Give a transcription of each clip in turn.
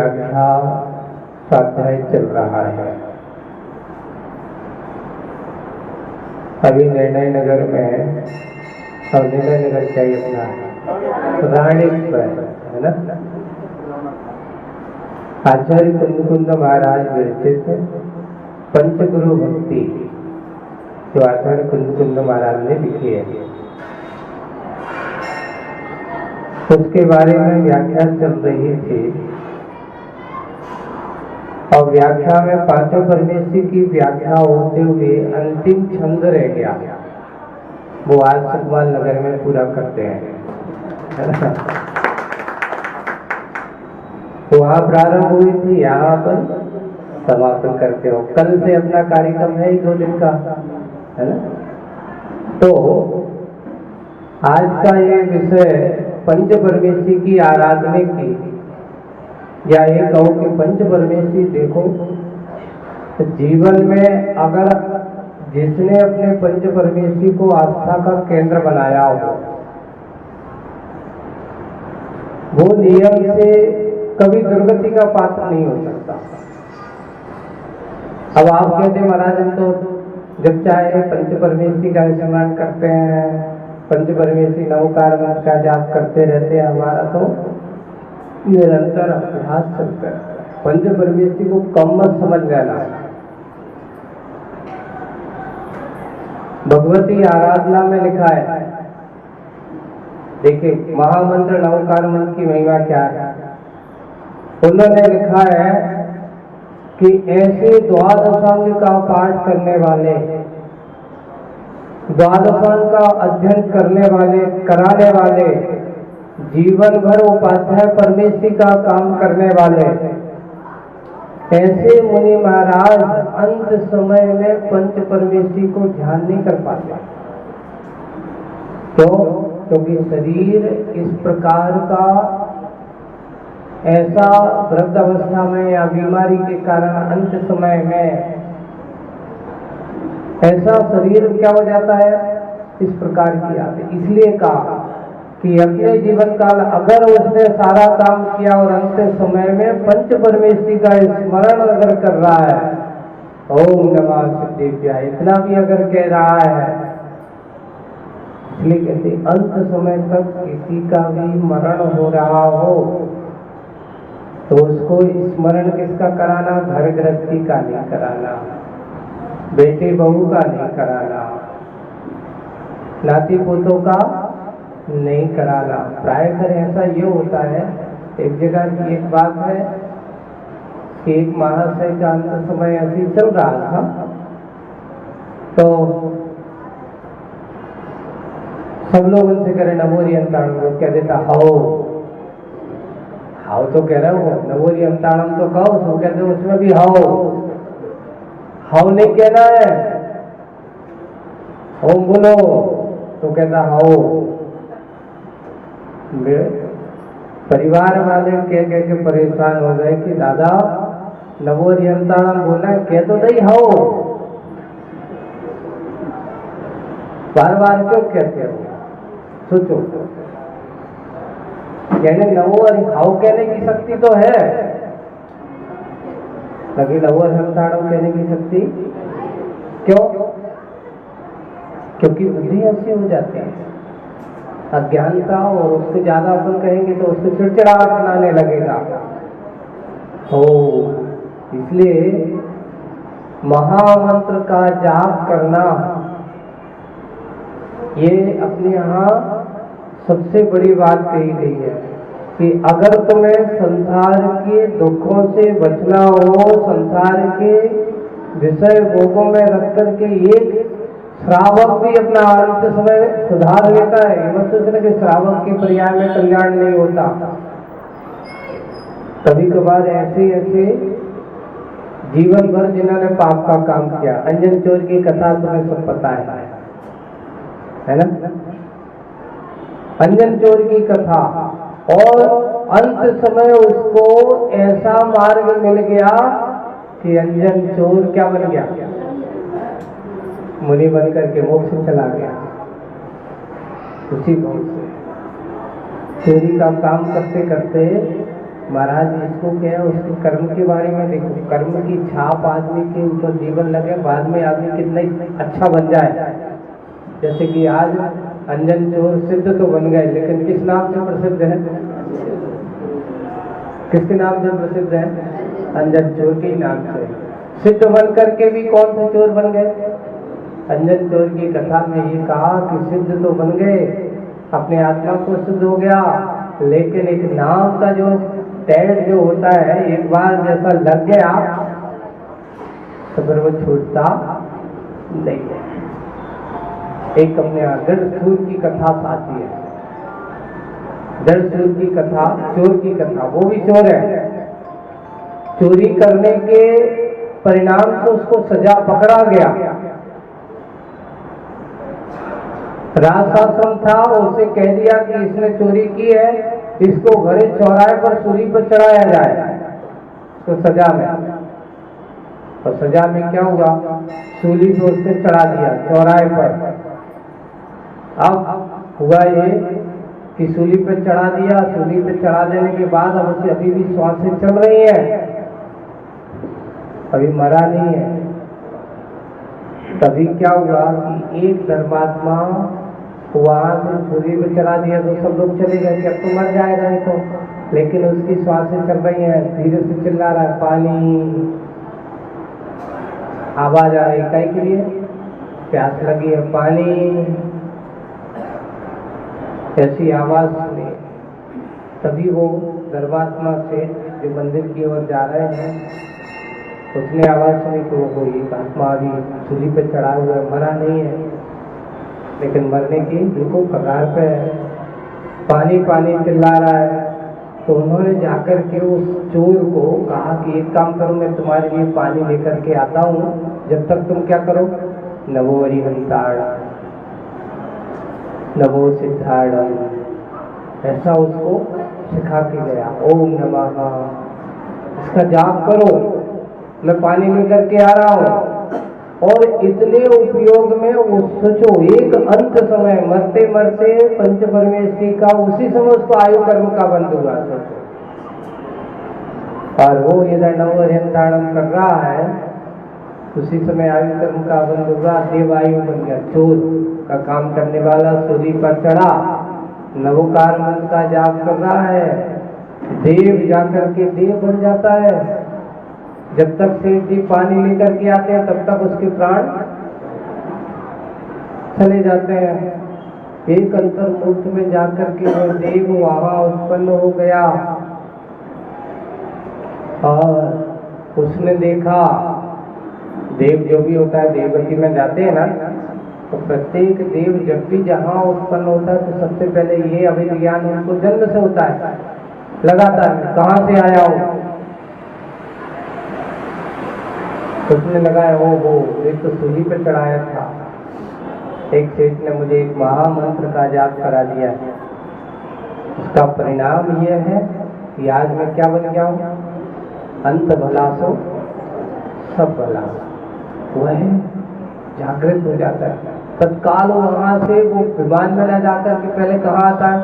व्याख्या स्वाध्याय चल रहा है। अभी निर्णय नगर में, और निर्णय नगर क्या ही अपना रानीप है ना, आचार्य कुंद महाराज विरचित पंचगुरु भक्ति जो आचार्य कुंद महाराज ने लिखी है, उसके बारे में व्याख्या चल रही थी। और व्याख्या में पांचों परमेश्वरी की व्याख्या होते हुए अंतिम छंद रह गया, वो आज सुकमाल नगर में पूरा करते हैं, है ना। तो वहां प्रारंभ हुई थी, यहाँ पर समापन करते हो। कल से अपना कार्यक्रम है ही 2 दिन का, है ना। तो आज का ये विषय पंच परमेश्वरी की आराधना की, या ये कहो कि पंच परमेश्वरी देखो, तो जीवन में अगर जिसने अपने पंच परमेश्वरी को आस्था का केंद्र बनाया हो, वो नियम से कभी दुर्गति का पात्र नहीं हो सकता। अब आप कहते महाराज हम तो जब चाहे पंच परमेश्वरी का स्मरण करते हैं, पंच परमेश्वरी नवकार मंत्र का जाप करते रहते हैं, हमारा तो निरंतर अभ्यास चलता है। पंच परमेश्वरी को कम मत समझ लेना। भगवती आराधना में लिखा है, देखिए महामंत्र नवकार मंत्र की महिमा क्या है। उन्होंने लिखा है कि ऐसे द्वादशांग का पाठ करने वाले, द्वादशांग का अध्ययन करने वाले, कराने वाले, जीवन भर उपाध्याय परमेश्वरी का काम करने वाले, ऐसे मुनि महाराज अंत समय में पंच परमेश्वरी को ध्यान नहीं कर पाते। क्यों? क्योंकि शरीर इस प्रकार का ऐसा वृद्ध अवस्था में या बीमारी के कारण अंत समय में ऐसा शरीर क्या हो जाता है, इस प्रकार की आदत। इसलिए कहा कि अपने जीवन काल अगर उसने सारा काम किया और अंत समय में पंच परमेश्वरी का स्मरण अगर कर रहा है, ओम नमः सिद्धेभ्यः, इतना भी अगर कह रहा है, इसलिए कहते अंत समय तक किसी का भी मरण हो रहा हो तो उसको स्मरण किसका कराना? घर गृहस्थी का नहीं कराना, बेटे बहू का नहीं कराना, नाती पोतों का नहीं कराना। प्रायः ऐसा ये होता है, एक जगह की एक बात है कि एक महाशय का अंत समय ऐसी चल रहा था, तो सब लोग उनसे करें नवोरी अंताड़म, लोग कह देता हाओ हाओ, तो कह रहे हो नवोरी अंताड़म तो कहो, तो कहते उसमें भी हाओ हाओ नहीं कहना है, ओम बोलो, तो कहता हाओ। परिवार वाले कह के परेशान हो गए कि दादा नवोरी अंताड़म बोला, कह तो नहीं हाओ, बार बार क्यों कहते हो? सोचो, कहने नवो और हाउ कहने की शक्ति तो है, लेकिन नवो और अंताड़म कहने की शक्ति क्यों? क्योंकि बुद्धि ऐसी हो जाती है, अज्ञानता, और उसको ज्यादा अपन कहेंगे तो उसको चिड़चिड़ाहट बनाने लगेगा। तो इसलिए महामंत्र का जाप करना ये अपने यहाँ सबसे बड़ी बात कही गई है कि अगर तुम्हें संसार के दुखों से बचना हो, संसार के विषय भोगों में रख करके एक श्रावक भी अपना अंत समय सुधार लेता है, मत सोचना कि श्रावक के पर्याय में कल्याण नहीं होता। कभी कभार ऐसे ऐसे जीवन भर जिन्होंने पाप का काम किया, अंजन चोर की कथा तुम्हें सब पता है ना, अंजन चोर की कथा, और अंत समय उसको ऐसा मार्ग मिल गया कि अंजन चोर क्या बन गया? मुनि बन करके मोक्ष चला गया। उसी से चोरी का काम करते करते महाराज इसको क्या है, उसके कर्म के बारे में देखो, कर्म की छाप आदमी के ऊपर जीवन लगे, बाद में आदमी कितना ही अच्छा बन जाए। जैसे कि आज अंजन चोर सिद्ध तो बन गए, लेकिन किस नाम से प्रसिद्ध है? किसके नाम से प्रसिद्ध है? अंजन चोर के नाम से। सिद्ध बन करके भी कौन से चोर बन गए? अंजन चोर की कथा में ये कहा कि सिद्ध तो बन गए, अपने आत्मा को सिद्ध हो गया, लेकिन एक नाम का जो टैग जो होता है, एक बार जैसा लग गया तो फिर वो छूटता नहीं है। एक अपने जड़सूर की कथा आती है, जड़सूर की कथा, चोर की कथा। वो भी चोर है, चोरी करने के परिणाम से उसको सजा पकड़ा गया। राजशासन था, उसे कह दिया कि इसने चोरी की है, इसको घरे चौराहे पर सूली पर चढ़ाया जाए तो सजा में। और सजा में क्या हुआ? सूली पर उसने चढ़ा दिया चौराहे पर। अब हुआ ये कि सूली पर चढ़ा दिया, सूली पर चढ़ा देने के बाद अब उसे अभी भी श्वासें चल रही है, अभी मरा नहीं है। तभी क्या हुआ कि एक धर्मात्मा वहां से सूली पर चढ़ा दिया तो सब लोग चले गए कि अब तो मर जाएगा ये तो, लेकिन उसकी श्वासें चल रही हैं, धीरे से चिल्ला रहा है, पानी, आवाज आ रही, कहीं के लिए प्यास लगी है, पानी, ऐसी आवाज सुनी। तभी वो धर्मात्मा से जो मंदिर की ओर जा रहे हैं, उसने आवाज सुनी कि वो एक आत्मा अभी सूली पे चढ़ा हुआ है, मरा नहीं है, लेकिन मरने की बिल्कुल कगार पे है, पानी पानी चिल्ला रहा है। तो उन्होंने जाकर के उस चोर को कहा कि एक काम करो, मैं तुम्हारे लिए पानी लेकर के आता हूँ, जब तक तुम क्या करो, नमो हरिहंताड़, नमो सिद्धाड़, ऐसा उसको सिखा के गया। ओम नमः, इसका जाप करो, मैं पानी लेकर के आ रहा हूँ। और इतने उपयोग में वो सोचो, एक अंत समय मरते मरते पंच परमेश्वरी का उसी समय उसको आयु कर्म का बंद हुआ। सोचो, और वो इधर नवहरिहंताड़म कर रहा है, उसी समय आयु कर्म का बंद हुआ, देवायु बन गया। चोर का काम करने वाला सूली पर चढ़ा, नवोकार मंत्र का जाप कर रहा है, देव जाकर के देव बन जाता है। जब तक सेठ जी पानी लेकर के आते हैं तब तक उसके प्राण चले जाते हैं। एक अंतर्मुख में जाकर के वो देव वहां उत्पन्न हो गया और उसने देखा, देव जो भी होता है देवगति में जाते हैं ना, तो प्रत्येक देव जब भी जहां उत्पन्न होता है तो सबसे पहले ये अवैध ज्ञान उनको जन्म से होता है, लगाता है कहाँ से आया हो, उसने लगाया हो एक तो सूली पर चढ़ाया था। एक सेठ ने मुझे एक महामंत्र का जाप करा दिया है, उसका परिणाम यह है कि आज मैं क्या बन गया हूँ, अंत भला सो सब भला। वह जागृत हो जाता है तत्काल, वहां से वो विमान में न जाकर के पहले कहाँ आता है,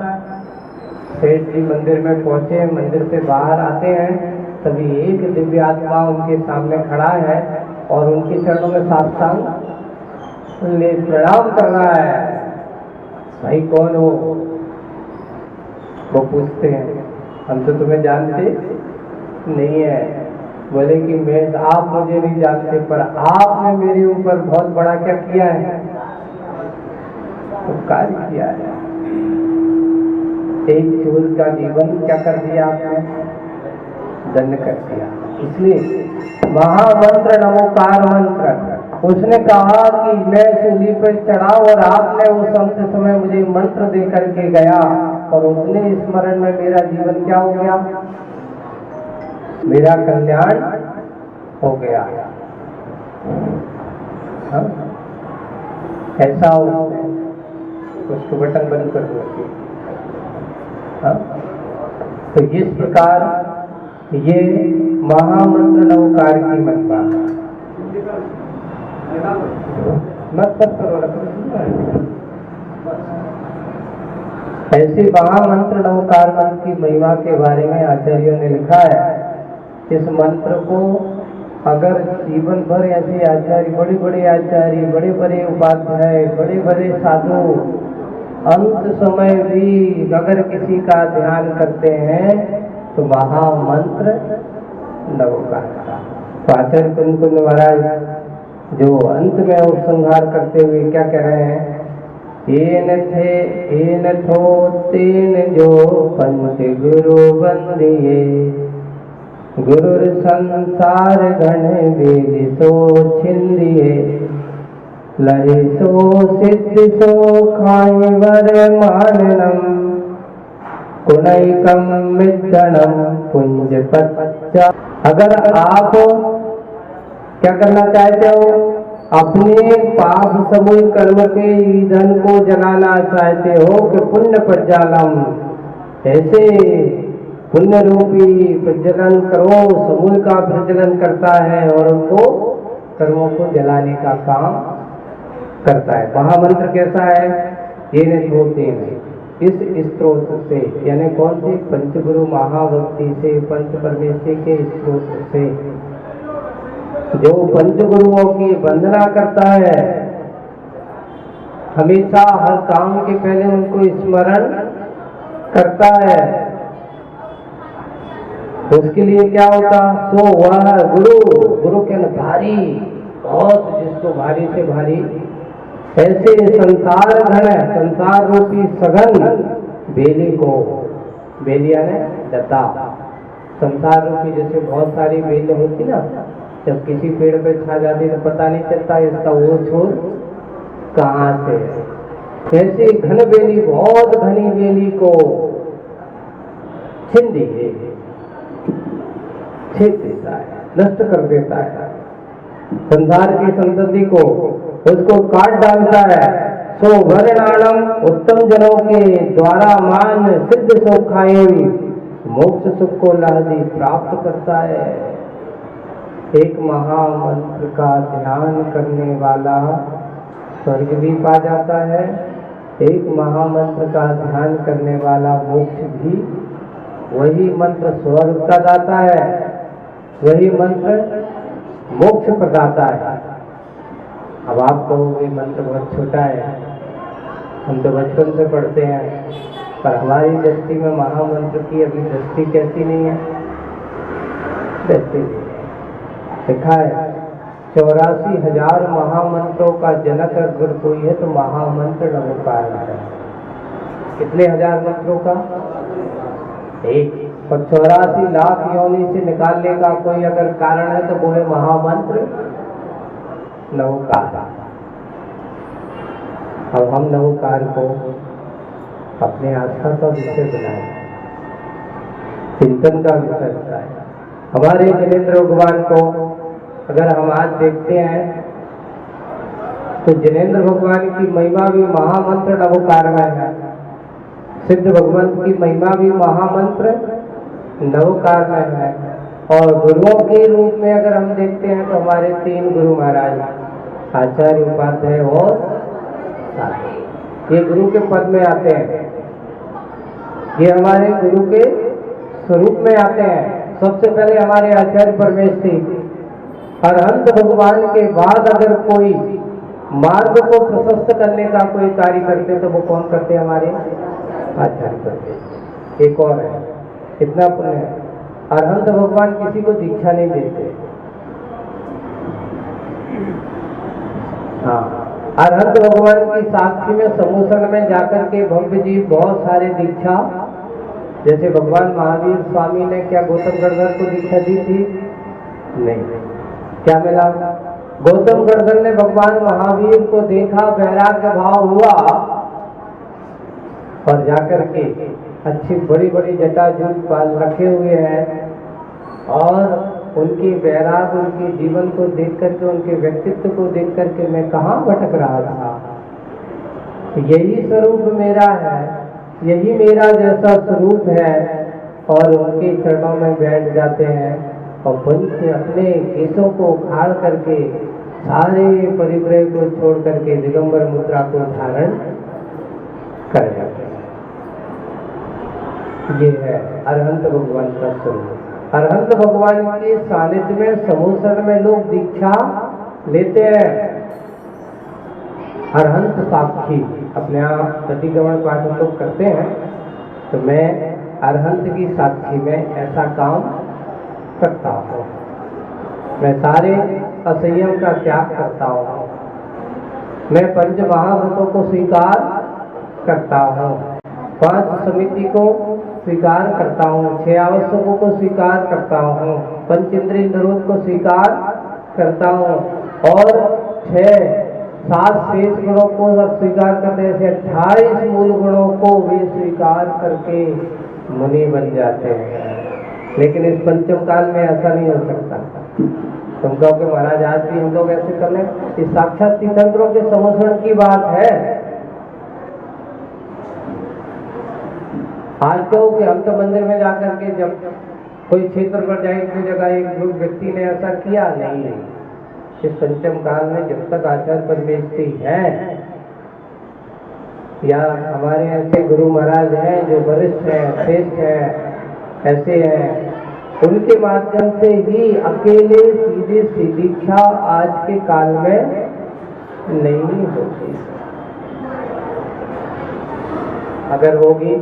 सेठ जी मंदिर में पहुंचे, मंदिर से बाहर आते हैं, तभी एक दिव्य आत्मा उनके सामने खड़ा है और उनके चरणों में साष्टांग प्रणाम कर रहा है। भाई कौन हो? वो पूछते हैं, हम तो तुम्हें जानते नहीं है। बोले कि मैं, आप मुझे नहीं जानते, पर आपने मेरे ऊपर बहुत बड़ा क्या किया है, उपकार किया है। एक चोर का जीवन क्या कर दिया आपने, दंड कर दिया। इसलिए महामंत्र नमोकार मंत्र, उसने कहा कि मैं सूली पर चढ़ा और आपने उस अंत समय मुझे मंत्र दे करके गया, और उतने स्मरण में मेरा जीवन क्या हो गया, मेरा कल्याण हो गया। हाँ? ऐसा उसको बटन बंद कर दो। हाँ? तो इस प्रकार ये महामंत्र नवकार की महिमा। मत करो, ऐसे महामंत्र नवकार मंत्र की महिमा के बारे में आचार्यों ने लिखा है। इस मंत्र को अगर जीवन भर ऐसे आचार्य, बड़े बड़े आचार्य, बड़े बड़े उपाध्याय, बड़े बड़े साधु अंत समय भी अगर किसी का ध्यान करते हैं तो महामंत्र नवकार का। तो आचार्य कुंद कुंद महाराज जो अंत में उपसंहार करते हुए क्या कह रहे हैं, एन थो तेन जो पंच गुरु बंदिए, गुरुर संसार गण वेद सो छिंदिए, लहे सो सिद्ध सो खाई वर माननम, कुनैकम मित्रणम पुंज पच्चा। अगर आप क्या करना चाहते हो, अपने पाप समूह कर्म के ईंधन को जलाना चाहते हो कि पुण्य प्रज्वालम, ऐसे पुण्य रूपी प्रज्वलन करो, समूह का प्रज्वलन करता है और उनको कर्मों को जलाने का काम करता है। महामंत्र कैसा है, ये नहीं होते हैं इस स्त्रोत से, यानी कौन से, पंचगुरु महाभक्ति से, पंच परमेश्वर के स्त्रोत से। जो पंचगुरुओं की वंदना करता है, हमेशा हर काम के पहले उनको स्मरण करता है, उसके लिए क्या होता, सो वह गुरु के भारी, बहुत जिसको भारी से भारी, ऐसे संसार घन, संसार रूपी सघन बेली को, बेलिया ने दत्ता, संसार रूपी जैसे बहुत सारी बेल होती ना, जब किसी पेड़ पे छा जाती तो पता नहीं चलता इसका वो छोर कहाँ से है। ऐसे घन बेली, बहुत घनी बेली को छीन दीजिए, छेद देता है, नष्ट कर देता है, संसार की संतति को उसको काट डालता है। सो वर्णाणम, उत्तम जनों के द्वारा मान सिद्ध सौखाई, मोक्ष सुख को लहदी प्राप्त करता है। एक महामंत्र का ध्यान करने वाला स्वर्ग भी पा जाता है, एक महामंत्र का ध्यान करने वाला मोक्ष भी, वही मंत्र स्वर्ग का दाता है, वही मंत्र मोक्ष प्रदाता है। अब आप कहोगे मंत्र बहुत छोटा है, हम तो बचपन से पढ़ते हैं, पर हमारी दृष्टि में महामंत्र की अभी दृष्टि कैसी नहीं है, दृष्टि लिखा है 84,000 महामंत्रों का जनक अगर कोई है तो महामंत्र नमोकार है। कितने हजार मंत्रों का, एक। और 84 लाख योनि से निकालने का कोई अगर कारण है तो वो है महामंत्र नवकार। अब हम नवकार को अपने आस्था का विषय बनाए, चिंतन का विषय बनाए। हमारे जिनेंद्र भगवान को अगर हम आज देखते हैं तो जिनेंद्र भगवान की महिमा भी महामंत्र नवकार में है, सिद्ध भगवंत की महिमा भी महामंत्र नवकार में है। और गुरुओं के रूप में अगर हम देखते हैं तो हमारे 3 गुरु महाराज, आचार्य, उपाध्याय और साधु, ये गुरु के पद में आते हैं, ये हमारे गुरु के स्वरूप में आते हैं। सबसे पहले हमारे आचार्य परमेश्वर अरहंत भगवान के बाद अगर कोई मार्ग को प्रशस्त करने का कोई कार्य करते तो वो कौन करते, हमारे आचार्य करते। एक और है, कितना पुण्य है, अरहंत भगवान किसी को दीक्षा नहीं देते। हाँ, अरहंत भगवान की साक्षी में समूसण में जाकर के भव्य जी बहुत सारे दीक्षा, जैसे भगवान महावीर स्वामी ने क्या गौतम गणधर को दीक्षा दी थी? नहीं। क्या मिला? गौतम गणधर ने भगवान महावीर को देखा, वैराग्य भाव हुआ और जाकर के अच्छी बड़ी बड़ी जटाजूट बाल रखे हुए हैं और उनकी वैराग, उनके जीवन को देख करके, उनके व्यक्तित्व को देख करके मैं कहाँ भटक रहा था, यही स्वरूप मेरा है, यही मेरा जैसा स्वरूप है। और उनके चरणों में बैठ जाते हैं और पंच अपने केसों को उखाड़ करके, सारे परिग्रह को छोड़ करके दिगंबर मुद्रा को धारण कर जाते हैं। ये है अरहंत भगवान का स्वरूप। अरहंत भगवान के सानिध्य में समूसर में लोग दीक्षा लेते हैं। अरहंत साक्षी अपने आप प्रतिक्रमण पाठ हम लोग करते हैं, तो मैं अरहंत की साक्षी में ऐसा काम करता हूँ। मैं सारे असंयम का त्याग करता हूँ। मैं पंच महाभूतों को स्वीकार करता हूँ, 5 समिति को स्वीकार करता हूँ, 6 आवश्यकों को स्वीकार करता हूँ, पंच इंद्रिय निरोध को स्वीकार करता हूँ और 7 शेष गुणों को स्वीकार करने से 28 मूल गुणों को भी स्वीकार करके मुनि बन जाते हैं। लेकिन इस पंचम काल में ऐसा नहीं हो सकता। तुम कहो कि महाराज आज भी हम लोग ऐसे कर लें, इस साक्षात तीर्थंकरों के समर्पण की बात है। आज कहो कि हम तो मंदिर में जाकर के जब कोई क्षेत्र पर जाए कोई जगह एक व्यक्ति ने ऐसा किया नहीं। इस पंचम काल में जब तक आचार्य परमेष्ठी हैं या हमारे ऐसे गुरु महाराज हैं जो वरिष्ठ हैं, श्रेष्ठ हैं, ऐसे हैं, उनके माध्यम से ही अकेले सीधे दीक्षा आज के काल में नहीं होती। अगर होगी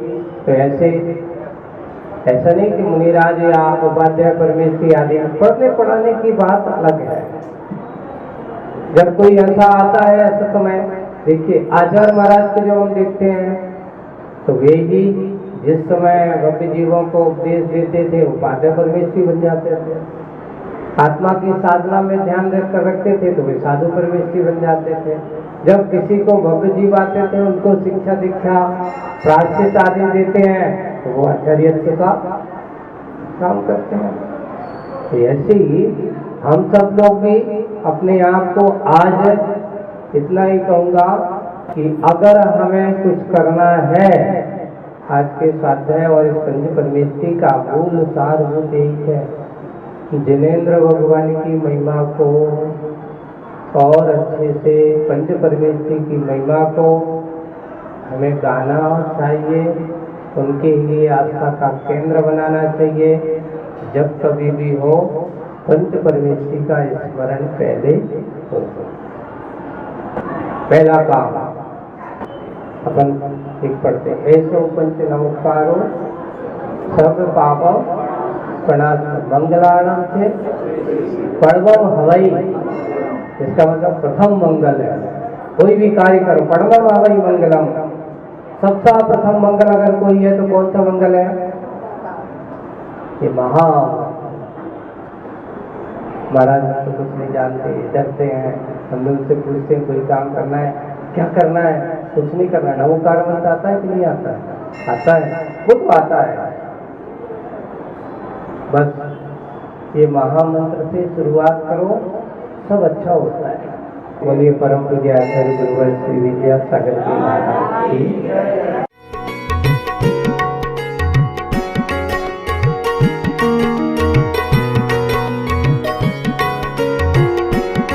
तो ऐसा नहीं कि मुनिराज या उपाध्याय परमेष्ठी आदि पढ़ने पढ़ाने की बात अलग है। जब कोई ऐसा आता है ऐसा समय देखिए आचार्य महाराज को जो हम देखते हैं तो वे ही जिस समय भक्ति जीवों को उपदेश देते थे उपाध्याय परमेष्ठी बन जाते थे। आत्मा की साधना में ध्यान रखते थे तो वे साधु परमेष्ठी बन जाते थे। जब किसी को भव्य जीव आते थे उनको शिक्षा दीक्षा प्रायश्चित आदि देते हैं तो वो आचार्यत्व का काम करते हैं। तो ऐसे ही हम सब लोग भी अपने आप को आज इतना ही कहूँगा कि अगर हमें कुछ करना है आज के स्वाध्याय और इस पंच परमेष्ठी का मूल सारभूत एक है कि जिनेंद्र भगवान की महिमा को और अच्छे से पंच परमेष्ठी की महिमा को हमें गाना चाहिए, उनके लिए आस्था का केंद्र बनाना चाहिए। जब कभी भी हो पंच परमेष्ठी का स्मरण पहले हो। पहला काम अपन एक पढ़ते ऐसो पंच नमस्कारो सब पाप प्रणाम मंगलानाम से पड़वम हवई। इसका मतलब प्रथम मंगल है। कोई भी कार्य करो पड़वम हवई मंगलम। सबसे प्रथम मंगल अगर कोई है तो कौन सा मंगल है? ये महाराज तो कुछ नहीं जानते, डरते हैं। हम लोग से पूछते हैं कोई काम करना है, क्या करना है? कुछ नहीं करना है। नमोकार मंत्र आता है कि नहीं आता है? आता है, खुद आता है। बस ये महामंत्र से शुरुआत करो, सब अच्छा होता है। बोलिए परम पूज्य आचार्य गुरुवर श्री विद्यासागर जी महाराज की।